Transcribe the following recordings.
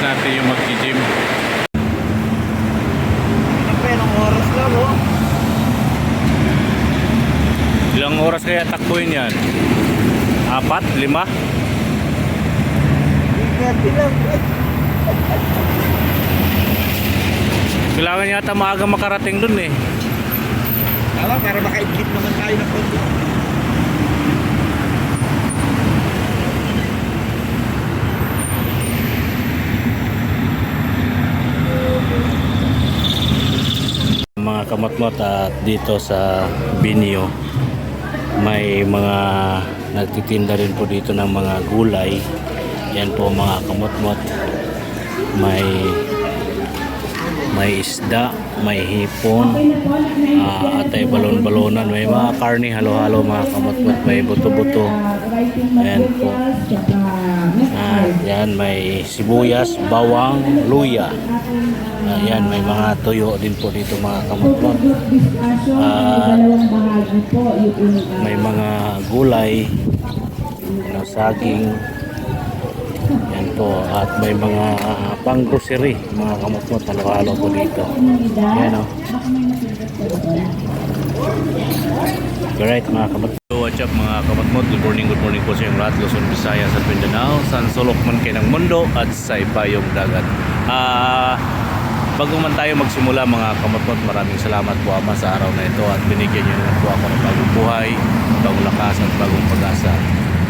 natin yung mag-gym. Ilang oras lang, oh. Ilang oras kaya takbuhin yan? 4, 5? Ikati lang. Kailangan yata maaga makarating dun eh. Tama, para makaigit naman tayo ng konti. Mga kamatmot, at dito sa Binyo may mga nagtitinda rin po dito ng mga gulay. Yan po mga kamatmot, may isda, may hipon, at ay balon-balonan, may mga karne halo-halo mga kamatmot, may buto-buto. Ayan po. Yan, may sibuyas, bawang, luya. Ayan, may mga tuyo din po dito mga kamatmot. May mga gulay, saging. Yan po, at may mga pang-grocery mga kamatmot, halo-halo po dito. Yan o. Alright mga kamatmot. What's up mga kamatmot, good morning po sa inyong lahat. Luzon, Visayas at Mindanao, saan sulok man kayo ng mundo at sa ipayong dagat. Bago man tayo magsimula mga kamatmot, maraming salamat po Ama sa araw na ito, at binigyan niyo naman po ako ng bagong buhay, bagong lakas at bagong pag-asa.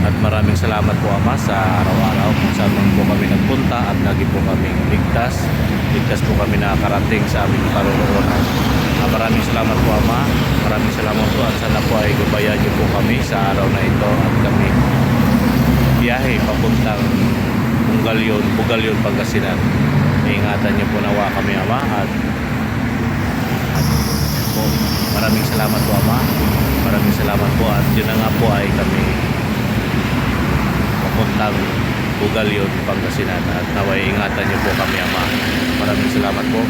At maraming salamat po Ama sa araw-araw kung saan man po kami nagpunta, at lagi po kaming ligtas po kami nakakarating sa aming paroroonan. Maraming salamat po Ama, maraming salamat po, at sana po ay gabayan niyo po kami sa araw na ito, at kami biyahe papuntang Bugalyon, Pangasinan. Ingatan niyo po nawa kami Ama, at po, maraming salamat po Ama, maraming salamat po, at yun na nga po ay kami papuntang Bugalyon, Pangasinan, at naway ingatan niyo po kami Ama. Maraming salamat po,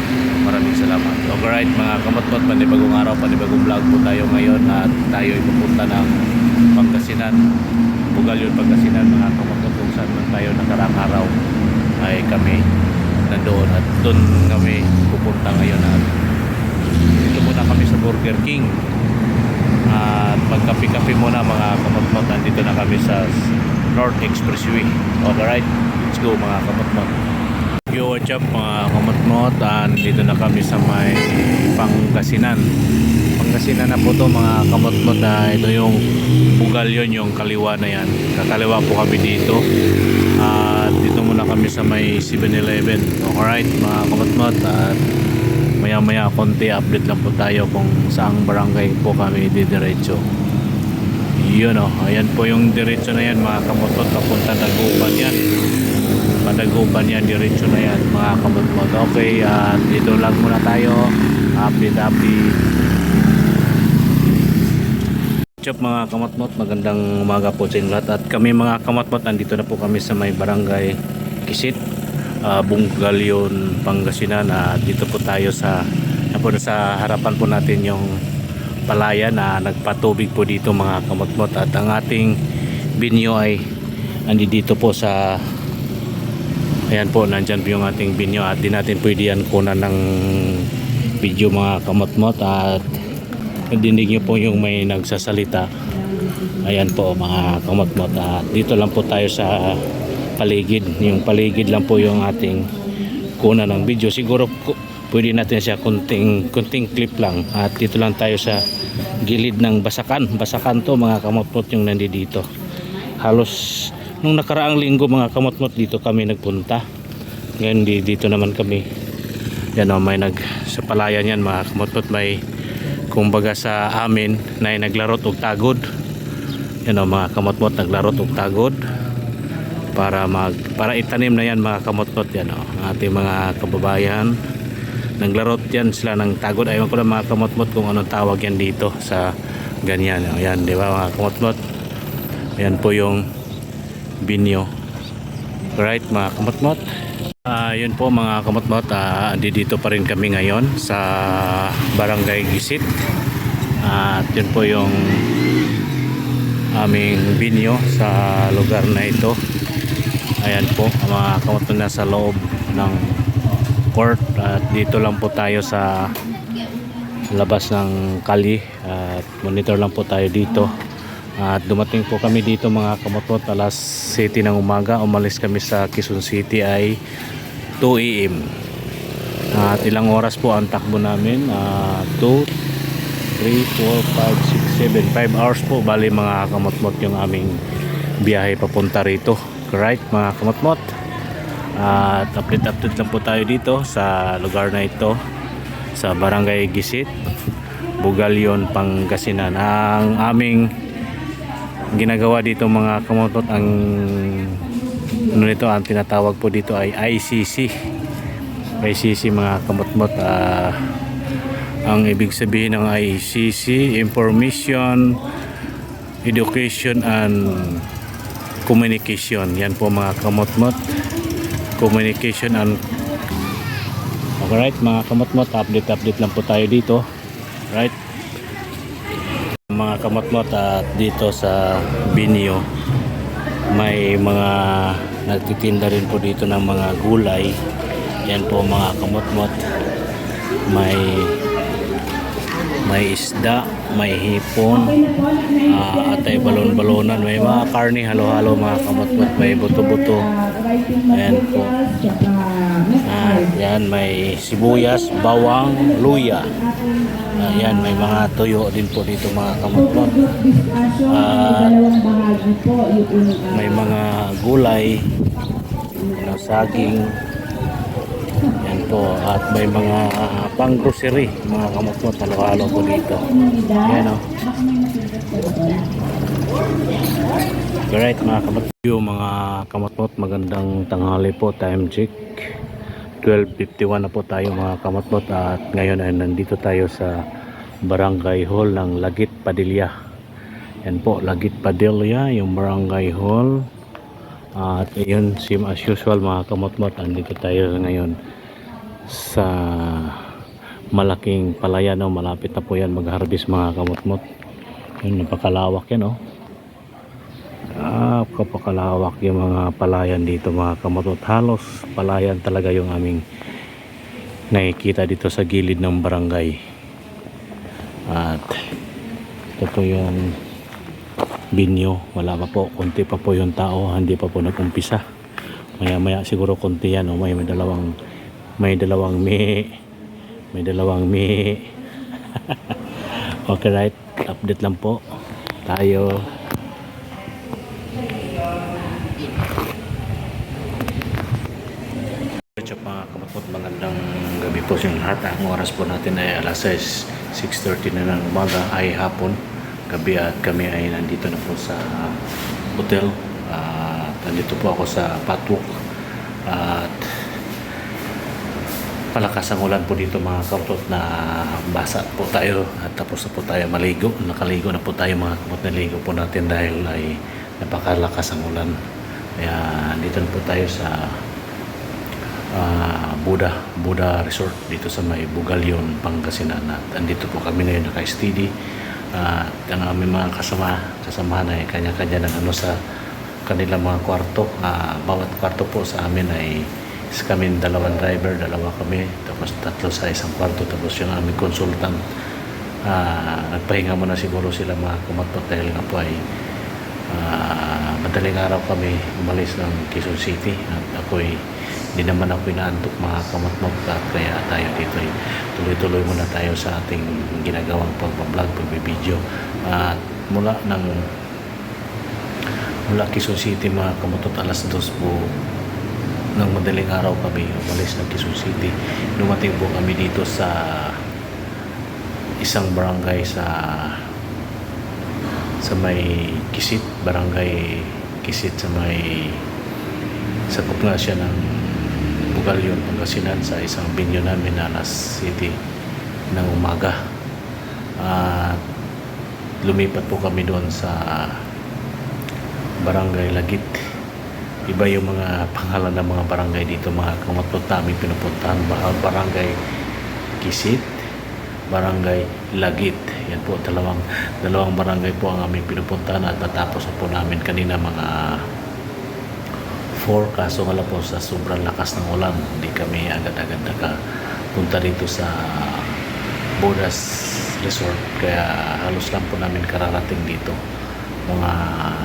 maraming salamat. Alright mga kamatmot, panibagong araw, panibagong vlog po tayo ngayon, at tayo ay pupunta ng Pangasinan, Bugalyon, Pangasinan mga kamatmot. Kung saan man tayo nakaraang araw ay kami nandoon, at doon kami pupunta ngayon. At dito muna kami sa Burger King, at magkape-kape muna mga kamatmot. Nandito na kami sa North Expressway. Alright, let's go mga kamatmot. Yo, what's up mga kamatmot, dito na kami sa may Pangasinan na po to mga kamatmot. Ito yung Bugalyon, yung kaliwa na yan, kakaliwa po kami dito. At dito muna kami sa may 7-Eleven. Alright mga kamatmot, at maya maya konti update lang po tayo kung saang barangay po kami didiretso. Yun o, ayan po yung diretso na yan mga kamatmot, papunta Dagupan yan. Padagupan yan, diretso na yan mga kamatmot. Okay, dito lang muna tayo, update. What's up mga kamatmot, magandang umaga po sa inyo lahat. At kami mga kamatmot, nandito na po kami sa may barangay Kisit, Bugalyon, Pangasinan. Dito po tayo sa harapan po natin yung palayan na nagpatubig po dito mga kamatmot. At ang ating binyo ay nandito po sa, ayan po, nandyan po yung ating binyo, at di natin pwede yan kunan ng video mga kamatmot. At dinig nyo po yung may nagsasalita. Ayan po mga kamatmot, at dito lang po tayo sa paligid. Yung paligid lang po yung ating kunan ng video. Siguro pwede natin siya kunting clip lang. At dito lang tayo sa gilid ng basakan to mga kamatmot, yung nandito. Halos nung nakaraang linggo mga kamatmot, dito kami nagpunta. Ngayon dito naman kami. Yan o, may sa palayan yan mga kamatmot, may kumbaga sa amin na naglarot og tagod. Yan o mga kamatmot, naglarot og tagod para itanim na yan mga kamatmot. Yan o, ating mga kababayan, naglarot yan sila ng tagod. Ayaw ko lang mga kamatmot kung anong tawag yan dito sa ganyan. Ayan, di ba mga kamatmot? Ayan po yung binyo. Right mga kamatmot, yun po mga kamatmot, dito pa rin kami ngayon sa barangay Gisit. At yun po yung aming binyo sa lugar na ito. Ayan po mga kamatmot, nasa loob ng court at dito lang po tayo sa labas ng kali at monitor lang po tayo dito. At dumating po kami dito mga kamotmot alas 7 ng umaga. Umalis kami sa Quezon City ay 2 AM. At ilang oras po ang takbo namin? 2, 3, 4, 5, 6, 7 5 hours po. Bali mga kamotmot yung aming biyahe papunta rito. Right mga kamotmot. At update lang po tayo dito sa lugar na ito, sa Barangay Gisit, Bugalyon, Pangasinan. Ang aming ginagawa dito mga kamotmot, ang ano nito, ang tinatawag po dito ay ICC mga kamotmot. Ang ibig sabihin ng ICC, Information, Education and Communication. Yan po mga kamotmot, Communication and alright mga kamotmot, update lang po tayo dito, right mga kamotmot. At dito sa Binyo may mga nagtitinda rin po dito ng mga gulay. Yan po mga kamotmot, may isda, may hipon, at ay balon-balonan, may mga karne halo-halo mga kamotmot, may buto-buto. Ayan po. Yan, may sibuyas, bawang, luya. Ayan, may mga tuyo din po dito mga kamotmot. May mga gulay, saging. Yan po. At may mga pang-grocery mga kamotmot, halo-halo po dito. Ayan o. Alright mga kamotmot. Mga kamotmot, magandang tanghali po. Time check 12:51 na po tayo mga kamotmot. At ngayon ay nandito tayo sa Barangay Hall ng Lagit Padilla. Yan po, Lagit Padilla yung Barangay Hall. At yun, same as usual mga kamotmot, nandito tayo ngayon sa malaking palayan. Malapit na po yan mag-harvest mga kamotmot. Yun, napakalawak yan kapakalawak yung mga palayan dito mga kamotmot. Halos palayan talaga yung aming nakikita dito sa gilid ng barangay. At ito po yung Binyo. Wala pa po, konti pa po yung tao, hindi pa po nag-umpisa. Maya siguro konti yan. May dalawang okay, right, update lang po tayo. Mga kamotmot, magandang gabi po sa lahat. Ang oras po natin ay alas 6:30 na ng umaga, ay hapon, gabi. At kami ay nandito na po sa hotel. Nandito po ako sa Patwalk. At palakas ang ulan po dito mga kamotmot, na basa po tayo. At tapos na po tayo maligo. Nakaligo na po tayo mga kamotmot. Naligo po natin dahil ay napakalakas ang ulan. Kaya dito na po tayo sa Buda Resort dito sa may Bugalyon, Pangasinan. At andito po kami ngayon naka-steady. Ang aming mga kasamahan ay kanya-kanya ng sa kanilang mga kwarto. Bawat kwarto po sa amin ay kami dalawang driver, dalawa kami, tapos tatlo sa isang kwarto. Tapos yung aming consultant, nagpahinga muna siguro sila mga kamotmot dahil nga po ay madaling araw kami umalis ng Quezon City. At hindi naman ako inaantok mga kamotmot, kaya tayo dito ay tuloy-tuloy muna tayo sa ating ginagawang pagbablog, pagbibideo. At mula Quezon City mga kamotmot, alas 2 po ng madaling araw kami umalis ng Quezon City. Dumating po kami dito sa isang barangay sa may Gisit, Barangay Gisit, sakop nga siya ng Bugalyon, Pangasinan, sa isang binyo namin na alas 7 ng umaga. Lumipat po kami doon sa Barangay Lagit. Iba yung mga pangalan ng mga barangay dito mga kamotmot namin pinupuntahan. Barangay Gisit, Barangay Lagit. Yan po, dalawang barangay po ang aming pinupuntahan. At natapos na po namin kanina mga before, kaso nga lang po sa sobrang lakas ng ulan hindi kami agad-agad nakapunta dito sa Bodas Resort, kaya halos lang po namin kararating dito mga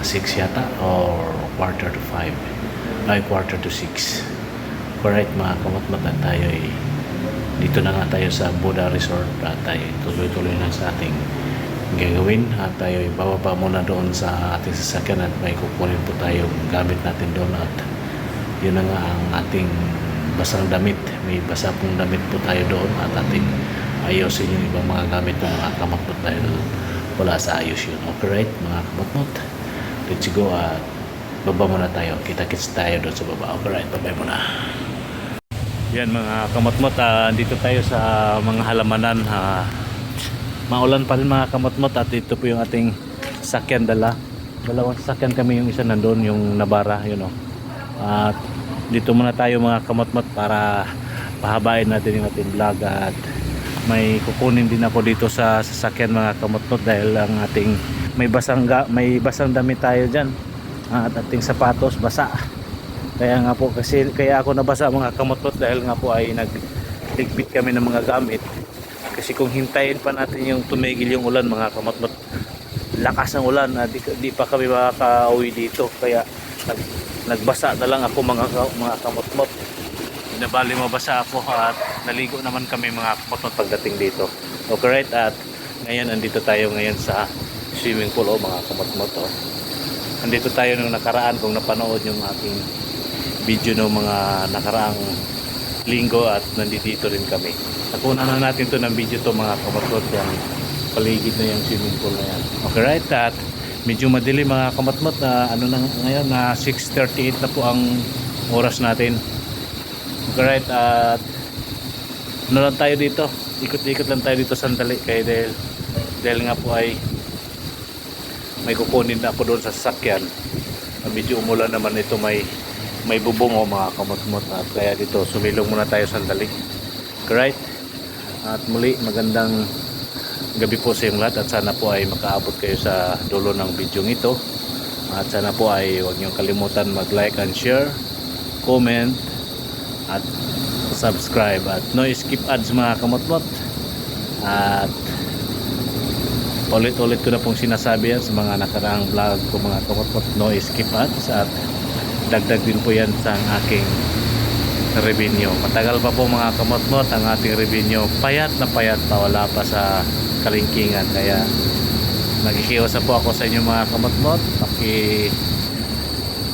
6 yata or quarter to 5 ay quarter to 6. Alright mga kamatmat, at tayo ay dito na nga tayo sa Bodas Resort at tayo tuloy-tuloy na sa ating gagawin at tayo ay bababa muna doon sa ating sasakyan at may kukunin po tayong gamit natin doon at yun na nga ang ating basang damit. May basa pong damit po tayo doon at ating ayusin yung ibang mga gamit ng mga kamatmot dahil wala sa ayos yun. Okay right mga kamatmot, let's go at baba muna tayo, kita-kits tayo doon sa baba. Okay right, babay muna. Yan mga kamatmot, dito tayo sa mga halamanan. Maulan pa rin mga kamatmot at ito po yung ating sakyan dalawang sakyan kami, yung isa nandun yung Navara yun o. At dito muna tayo mga kamatmot para pahabain natin yung ating vlog at may kukunin din ako dito sa sasakyan mga kamatmot dahil ang ating may basang damit tayo dyan at ating sapatos basa, kaya nga po kaya ako nabasa mga kamatmot dahil nga po ay nagligpit kami ng mga gamit. Kasi kung hintayin pa natin yung tumigil yung ulan mga kamatmot, lakas ng ulan, di pa kami makaka-uwi dito, kaya nagbasa na lang ako mga kamatmot. Nabali mabasa ako at naligo naman kami mga kamatmot pagdating dito. Okay right, at ngayon andito tayo ngayon sa swimming pool mga kamatmot. Andito tayo nung nakaraan, kung napanood yung aking video ng mga nakaraang linggo, at nandito rin kami. Nakunan na natin to ng video to mga kamatmot, yung paligid na yung swimming pool na yan. Okay right, at medyo madilim mga kamatmot na ano na ngayon na 6:38 na po ang oras natin. Okay right, at ano lang tayo dito, ikot-ikot lang tayo dito sandali kaya dahil nga po ay may kukunin na ako doon sa sasakyan. Medyo umulan naman ito, may bubong mga kamatmot, at kaya dito sumilong muna tayo sandali. Right, at muli magandang gabi po sa inyong lahat at sana po ay makaabot kayo sa dulo ng video ito, at sana po ay huwag niyong kalimutan mag like and share, comment at subscribe, at no skip ads mga kamatmot. At ulit-ulit ko na pong sinasabi yan sa mga nakaraang vlog ko mga kamatmot, no skip ads, at dagdag din po yan sa aking revenue. Matagal pa po mga kamatmot ang ating revenue, payat na payat pa, wala pa sa kalingkingan, kaya nakikiusap po ako sa inyo mga kamatmot, paki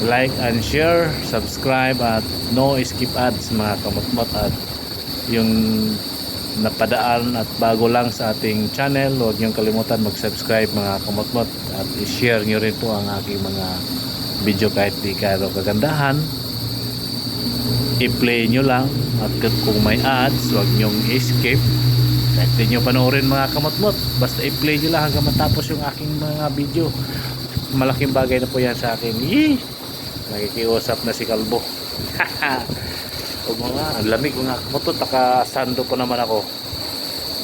like and share, subscribe at no skip ads mga kamatmot. At yung napadaan at bago lang sa ating channel, huwag niyong kalimutan mag-subscribe mga kamatmot at i-share nyo rin po ang aking mga video kahit di kayo kagandahan, i-play nyo lang, at kung may ads huwag nyong i-skip kahit di nyo panoorin mga kamatmot, basta i-play nyo lang hanggang matapos yung aking mga video. Malaking bagay na po yan sa akin. Nakikiusap na si Kalbo. O mga ang lamig mga kamatmot, nakasando po naman ako,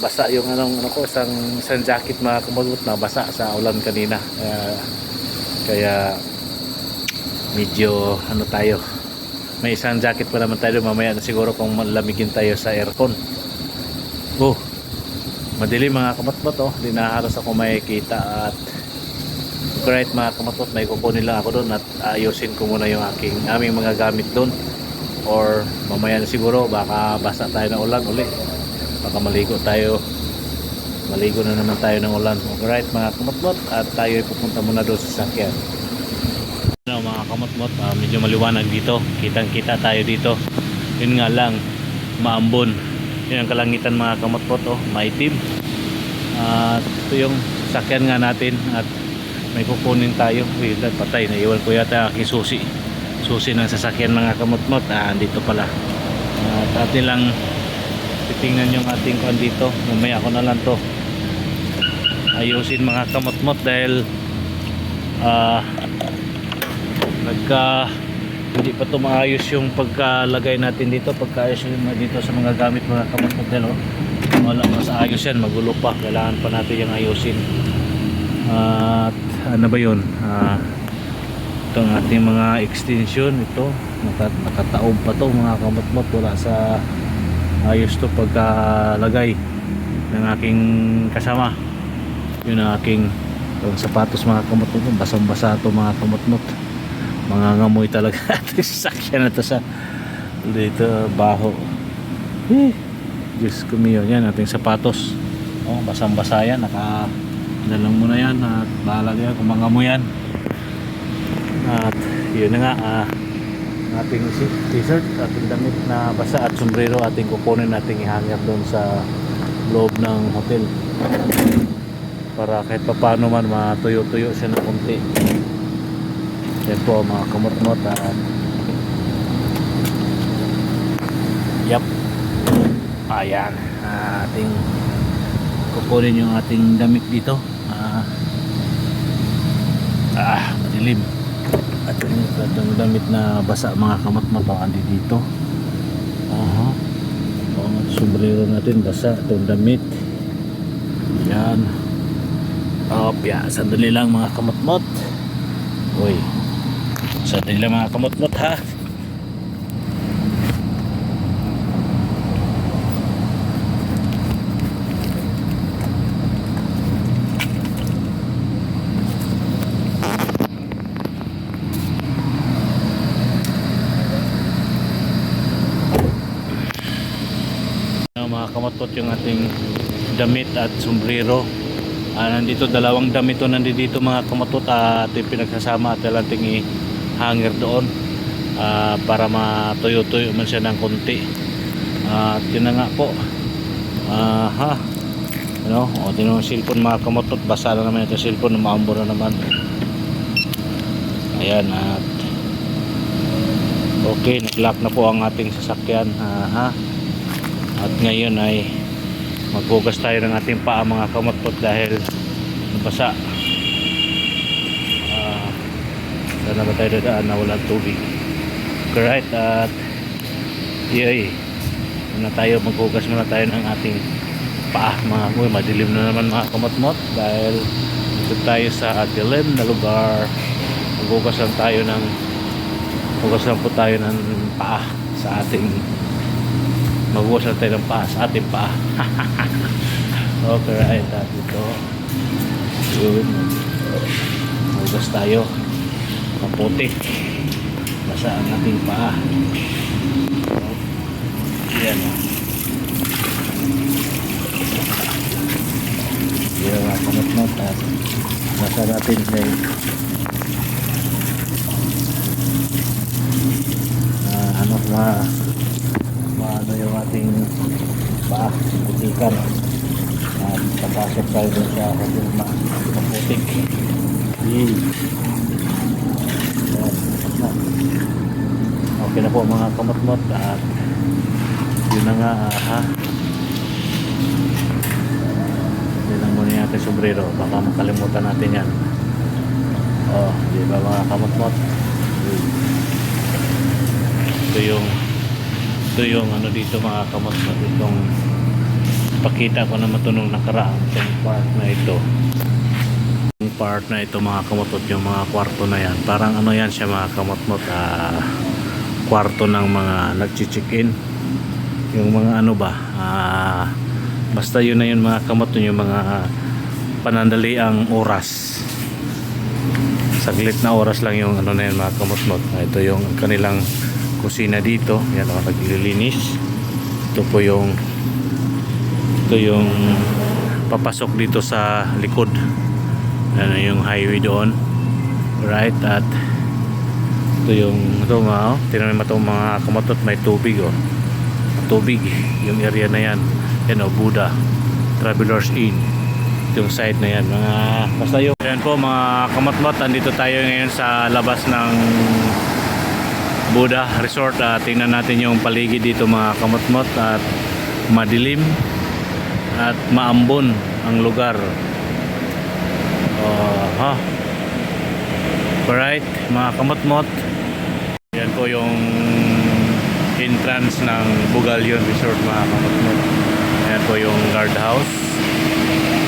basa yung ko, isang jacket mga kamatmot na basa sa ulan kanina, kaya medyo tayo, may isang jacket pa naman tayo, mamaya na siguro kung malamigin tayo sa aircon. Madilim mga kamatmot, di na halos ako makikita. At right mga kamatmot, may kukunin lang ako doon at ayusin ko muna yung aming mga gamit doon, or mamaya na siguro baka basa tayo ng ulan uli, baka maligo na naman tayo ng ulan. Right mga kamatmot, at tayo ay pupunta muna doon sa sakyan. Mga kamatmot, medyo maliwanag dito, kitang kita tayo dito, yun nga lang maambon yun ang kalangitan mga kamatmot, maitim. At ito yung sakyan nga natin at may kukunin tayo. Patay, naiwan ko yata aking susi ng sasakyan mga kamatmot. Dito pala, at atin lang titingnan yung ating kuan dito, mamaya ako na lang to ayusin mga kamatmot dahil hindi pa ito maayos yung pagkalagay natin dito, pagkaayos yung dito sa mga gamit mga kamatmot. Wala mas ayos yan, magulo pa, kailangan pa natin yung ayusin. At ano ba yun, itong ating mga extension, ito Nakataob pa to mga kamot-mot. Wala sa ayos to pagkalagay ng aking kasama. Yun ang aking yung sapatos mga kamot-mot. Basang-basa to mga kamot-mot. Mga ngamoy talaga. Sasakyan na to sa dito baho. Diyos ko miyo. Yan ating sapatos. Oh, basang-basa yan. Dalang mo na yan at bahala yan kung mangamoy yan. At yun na nga, ating t-shirt, ating damit na basa at sombrero ating kukunin, ating ihanger doon sa loob ng hotel para kahit pa paano man matuyo-tuyo siya ng konti. Yan po mga kamot-mot. Yep, ayan, ating kukunin yung ating damit dito. Madilim at yung damit na basa mga kamot-mot andi dito. Sombrero natin basa, itong damit yan. Sandali lang mga kamot-mot. Uy, sandali lang mga kamot-mot ha. Mga kamot-mot yung ating damit at sombrero. Nandito dalawang damit to nandito mga kamot-mot at pinagsasama at ating i-hanger doon para matuyo-tuyo man siya ng konti. At yun na nga po. Tinong cellphone mga kamot-mot, basa na naman ito cellphone, maambo na naman. Ayan, at okay, nag-lock na po ang ating sasakyan. At ngayon ay maghugas tayo ng ating paa mga kamot-mot dahil nabasa. Sana ba tayo dadaan na walang tubig? Correct. At maghugas muna tayo ng ating paa mga madilim na naman mga kamot-mot dahil dito tayo sa dilim na lugar. Maghugas lang po tayo ng paa sa ating maghugas tayo ng paa sa ating paa. Okay, right. At ito yun, maghugas tayo maputi basa ang ating paa. Yan yan mga kamot-mot at basa natin maano yung ating paa, putikan at papasok tayo dun sa hotel maputik. Okay na po mga kamot-mot at yun na nga yun lang muna yung ating sombrero, baka makalimutan natin yan. Di ba mga kamot-mot? Ito yung ano dito mga kamot-mot, itong pakita ko naman ito nung nakaraan, itong part na ito mga kamot-mot, yung mga kwarto na yan, parang ano yan siya mga kamot-mot, kwarto ng mga nag-check-in, yung mga ano ba, basta yun na yun mga kamot-mot, yung mga panandaliang oras, saglit na oras lang yung ano na yun mga kamot-mot. Ito yung kanilang kusina dito, yan o, naglilinis. Ito yung papasok dito sa likod, yan yung highway doon, right. At ito tingnan mo itong mga kamot-mot, may tubig yung area na yan, yan o, Buddha Travelers Inn, yung site na yan basta yung yan po mga kamot-mot. Andito tayo ngayon sa labas ng Buddha Resort. Tingnan natin yung paligid dito mga kamot-mot at madilim at maambon ang lugar. Alright mga kamot-mot, yan po yung entrance ng Bugalyon Resort mga kamot-mot. Yan po yung guardhouse.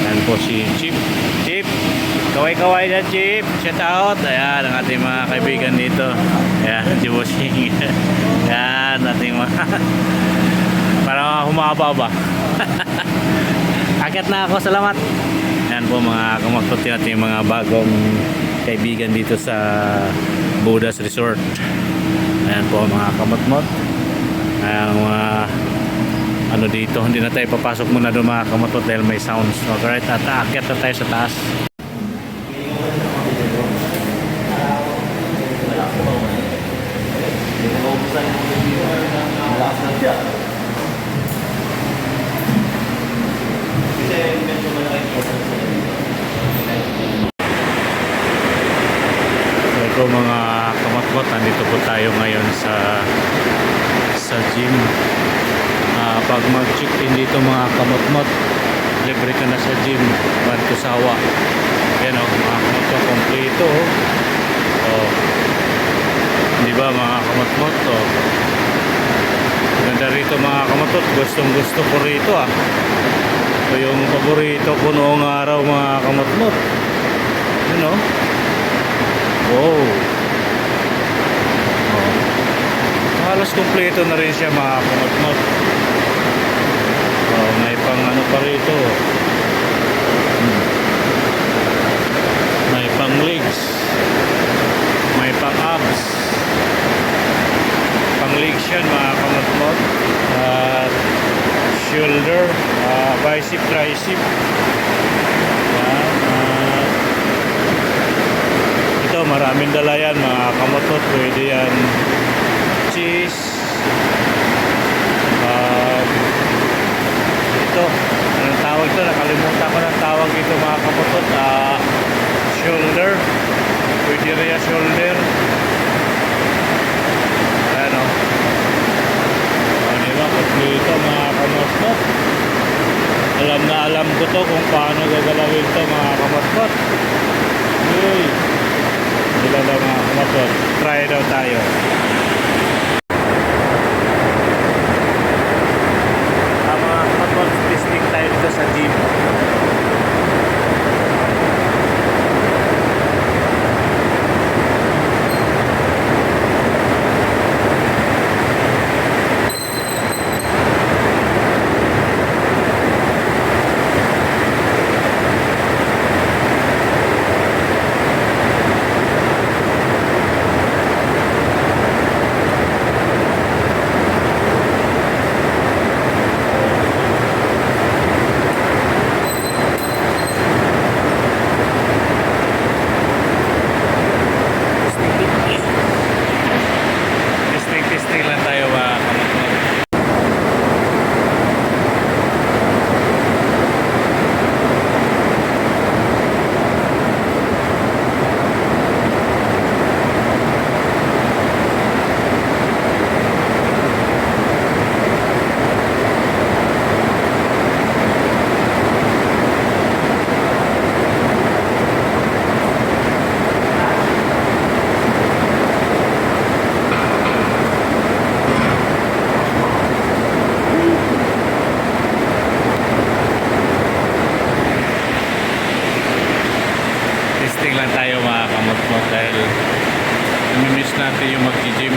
Yan po si Chief. Kaway-kaway na Chip. Shout out. Ayan ang ating mga kaibigan dito. Ayan, Jibusing. Ayan, ating mga parang humaba ba? Akit na ako, salamat. Ayan po mga kamaktot natin mga bagong kaibigan dito sa Budas Resort. Ayan po mga kamatmot. Ayan mga ano dito, hindi na tayo papasok muna doon mga kamatmot dahil may sounds. Alright, at aakyat na tayo sa taas. Ito mga kamatmot, nandito po tayo ngayon sa gym. Pag mag-check-in dito mga kamatmot, libre ka na sa gym, Bantusawa. Yan o, mga kamatmot, kompleto oh. Di ba mga kamatmot? Oh. Ganda rito mga kamatmot, gustong gusto ko rito Ito yung paborito ko noong araw mga kamatmot. Yan o. Wow. Oh. Halos kompleto na rin siya mga kamatmot. Oh, may pang ano pa rito. May pang legs. May pang abs. Pang legs yan mga kamatmot. At shoulder, bicep, tricep. Yan. Ito maraming dala yan mga kamatmot. Pwede yan cheese. Ito, anong tawag ito? Nakalimutan ko ng tawag ito mga kamatmot. Shoulder. Pwede rin yan shoulder. Ayan o. Diba? Ito mga kamatmot. Alam na alam ko to kung paano gagalawin to mga kamatmot. Uy. Dila daw mga kamatmot. Try daw tayo. Mga kamatmot, testing tayo dito sa gym. Testing lang tayo mga kamatmot. Testing lang tayo mga kamatmot dahil namimiss natin yung mag-gym.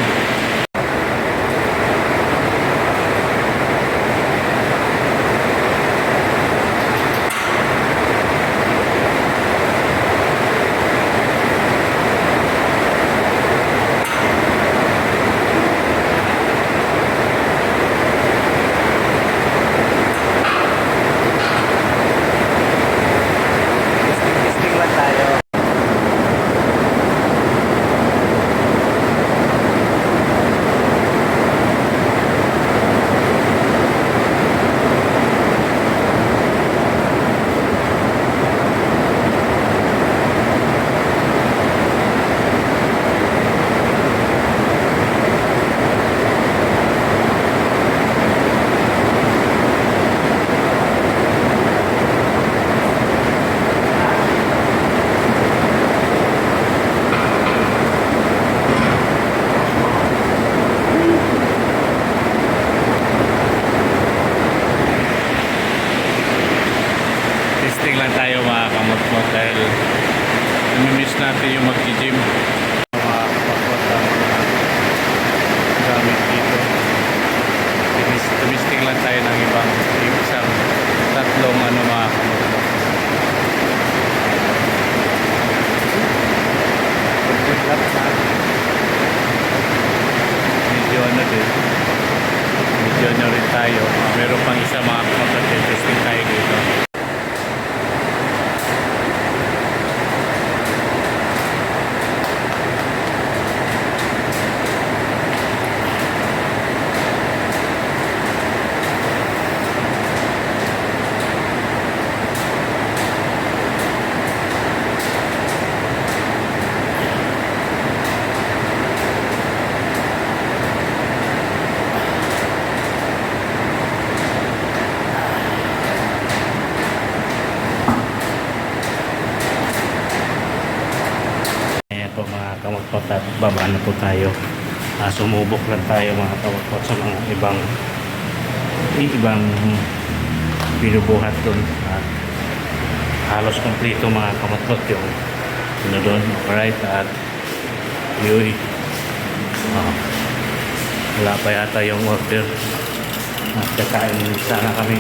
Testing lang tayo. natin yung mag-gym. Mga kapatid ang mga gamit dito. Tumisting lang tayo ng ibang isang tatlong mga kapatid. Medyo din. Medyo rin tayo. Meron pang isa mga kapatid. Testing tayo dito. Ayan po mga kamagpot at babaan na po tayo. Sumubok lang tayo mga kamagpot sa mga ibang binubuhat doon. Halos kompleto mga kamagpot yung doon. Alright, at yun. Wala pa yata yung order. At kakain sana kami.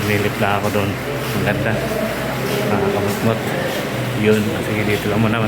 Nilip lang ako doon. Ang ganda mga kamagpot. Yun, sige dito lang muna.